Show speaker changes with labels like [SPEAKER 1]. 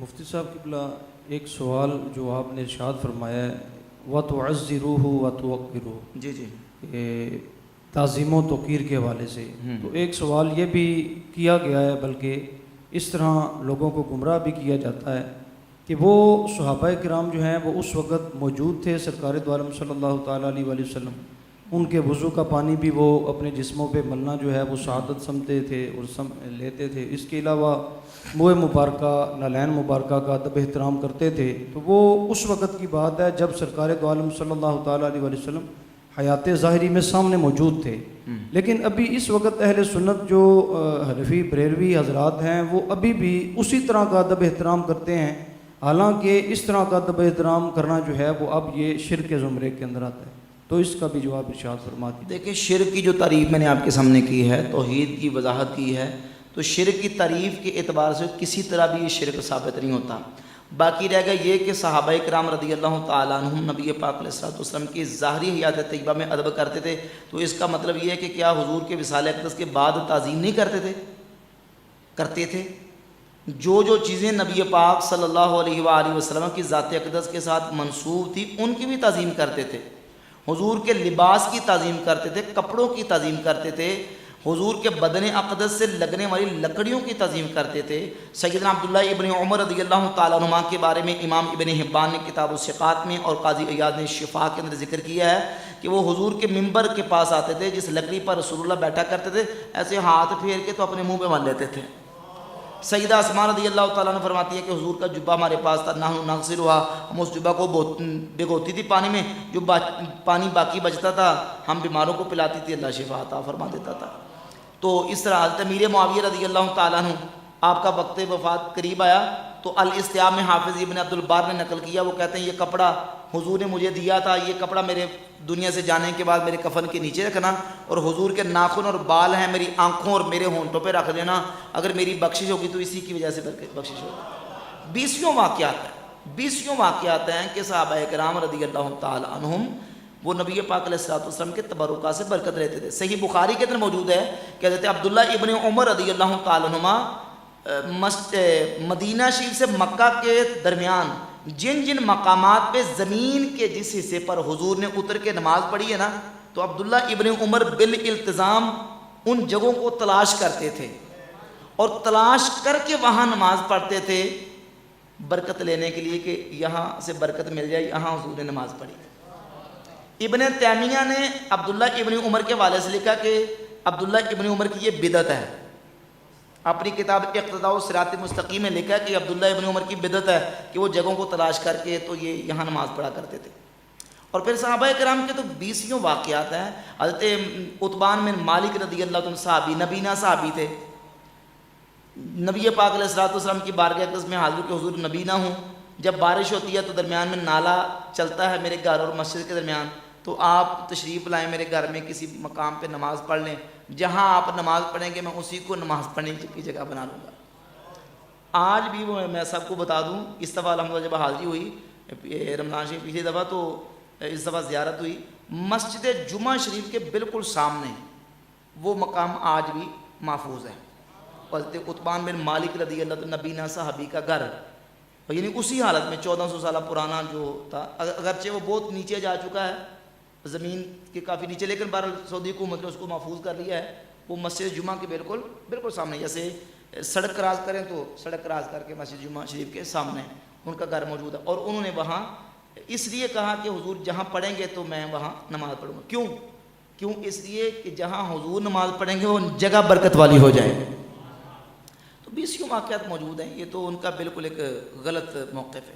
[SPEAKER 1] مفتی صاحب قبلہ ایک سوال جو آپ نے ارشاد فرمایا ہے وَتُعَزِّرُوهُ وَتُوَقِّرُوهُ
[SPEAKER 2] جی جی
[SPEAKER 1] کہ تعظیم و توقیر کے حوالے سے، تو ایک سوال یہ بھی کیا گیا ہے، بلکہ اس طرح لوگوں کو گمراہ بھی کیا جاتا ہے کہ وہ صحابہ کرام جو ہیں وہ اس وقت موجود تھے سرکار دو عالم صلی اللہ تعالیٰ علیہ وآلہ وسلم، ان کے وضو کا پانی بھی وہ اپنے جسموں پہ ملنا جو ہے وہ سعادت سمجھتے تھے اور لیتے تھے، اس کے علاوہ منہ مبارکہ نالین مبارکہ کا ادب احترام کرتے تھے۔ تو وہ اس وقت کی بات ہے جب سرکار دو عالم صلی اللہ تعالیٰ علیہ وآلہ وسلم حیات ظاہری میں سامنے موجود تھے، لیکن ابھی اس وقت اہل سنت جو حنفی بریلوی حضرات ہیں وہ ابھی بھی اسی طرح کا ادب احترام کرتے ہیں، حالانکہ اس طرح کا ادب احترام کرنا جو ہے وہ اب یہ شرک کے زمرے کے اندر آتا ہے، تو اس کا بھی جواب ارشاد فرما دیجیے۔
[SPEAKER 2] دیکھیں، شرک کی جو تعریف میں نے آپ کے سامنے کی ہے، توحید کی وضاحت کی ہے، تو شرک کی تعریف کے اعتبار سے کسی طرح بھی یہ شرک ثابت نہیں ہوتا۔ باقی رہ گا یہ کہ صحابہ کرام رضی اللہ تعالیٰ عنہم نبی پاک علیہ الصلوۃ والسلام کی ظاہری حیات طیبہ میں ادب کرتے تھے، تو اس کا مطلب یہ ہے کہ کیا حضور کے وصال اقدس کے بعد تعظیم نہیں کرتے تھے؟ کرتے تھے۔ جو جو چیزیں نبی پاک صلی اللہ علیہ وآلہ وسلم کی ذات اقدس کے ساتھ منسوب تھی ان کی بھی تعظیم کرتے تھے، حضور کے لباس کی تعظیم کرتے تھے، کپڑوں کی تعظیم کرتے تھے، حضور کے بدن اقدس سے لگنے والی لکڑیوں کی تعظیم کرتے تھے۔ سیدنا عبداللہ ابن عمر رضی اللہ تعالیٰ عنہ کے بارے میں امام ابن حبان نے کتاب الثقات میں اور قاضی عیاض نے شفا کے اندر ذکر کیا ہے کہ وہ حضور کے ممبر کے پاس آتے تھے، جس لکڑی پر رسول اللہ بیٹھا کرتے تھے، ایسے ہاتھ پھیر کے تو اپنے منہ پہ مل لیتے تھے۔ سیدہ اسماء رضی اللہ تعالیٰ عنہ فرماتی ہے کہ حضور کا جبہ ہمارے پاس تھا، نحن نغسلها، ہم اس جبہ کو بھگوتی تھی پانی میں، جو پانی باقی بچتا تھا ہم بیماروں کو پلاتی تھی، اللہ شفا عطا فرما دیتا تھا۔ تو اس طرح حضرت امیر معاویہ رضی اللہ تعالیٰ عنہ آپ کا وقت وفات قریب آیا تو الاستیاب میں حافظ ابن عبد البار نے نقل کیا، وہ کہتے ہیں یہ کپڑا حضور نے مجھے دیا تھا، یہ کپڑا میرے دنیا سے جانے کے بعد میرے کفن کے نیچے رکھنا، اور حضور کے ناخن اور بال ہیں میری آنکھوں اور میرے ہونٹوں پہ رکھ دینا، اگر میری بخشش ہوگی تو اسی کی وجہ سے بخشش ہوگی۔ 20 واقعات ہیں کہ صحابہ کرام رضی اللہ تعالی عنہم وہ نبی پاک علیہ الصلوۃ والسلام کے تبرکات سے برکت لیتے تھے۔ صحیح بخاری کے اندر موجود ہے کہ حضرت عبداللہ ابن عمر رضی اللہ تعالی عنہما مدینہ شریف سے مکہ کے درمیان جن جن مقامات پہ زمین کے جس حصے پر حضور نے اتر کے نماز پڑھی ہے نا، تو عبداللہ ابن عمر بالالتزام ان جگہوں کو تلاش کرتے تھے اور تلاش کر کے وہاں نماز پڑھتے تھے برکت لینے کے لیے کہ یہاں سے برکت مل جائے، یہاں حضور نے نماز پڑھی۔ ابن تیمیہ نے عبداللہ ابن عمر کے والد سے لکھا کہ عبداللہ ابن عمر کی یہ بدعت ہے، اپنی کتاب اقتداء الصراط المستقیم میں لکھا کہ عبداللہ ابن عمر کی بدعت ہے کہ وہ جگہوں کو تلاش کر کے تو یہ یہاں نماز پڑھا کرتے تھے۔ اور پھر صحابہ کرام کے تو 20 واقعات ہیں۔ حضرت عتبان بن مالک رضی اللہ عنہ صحابی، نبینا صحابی تھے، نبی پاک علیہ الصلوۃ والسلام کی بارگاہ اقدس میں حاضر کہ حضور نبینا ہوں، جب بارش ہوتی ہے تو درمیان میں نالا چلتا ہے میرے گھر اور مسجد کے درمیان، تو آپ تشریف لائیں میرے گھر میں کسی مقام پہ نماز پڑھ لیں، جہاں آپ نماز پڑھیں گے میں اسی کو نماز پڑھنے کی جگہ بنا لوں گا۔ آج بھی وہ میں سب کو بتا دوں، اس دفعہ الحمدللہ جب حاضری ہوئی رمضان شریف پچھلی دفعہ، تو اس دفعہ زیارت ہوئی مسجد جمعہ شریف کے بالکل سامنے، وہ مقام آج بھی محفوظ ہے، حضرت عتبان بن مالک رضی اللہ عنہ نبینا صحابی کا گھر، یعنی اسی حالت میں 1400 سالہ پرانا جو تھا، اگرچہ وہ بہت نیچے جا چکا ہے زمین کے کافی نیچے، لیکن بہرحال سعودی حکومت نے اس کو محفوظ کر لیا ہے۔ وہ مسجد جمعہ کے بالکل سامنے، جیسے سڑک کراس کریں تو سڑک کراس کر کے مسجد جمعہ شریف کے سامنے ان کا گھر موجود ہے، اور انہوں نے وہاں اس لیے کہا کہ حضور جہاں پڑھیں گے تو میں وہاں نماز پڑھوں گا۔ کیوں؟ اس لیے کہ جہاں حضور نماز پڑھیں گے وہ جگہ برکت والی ہو جائے۔ تو 20 واقعات موجود ہیں، یہ تو ان کا بالکل ایک غلط موقف ہے۔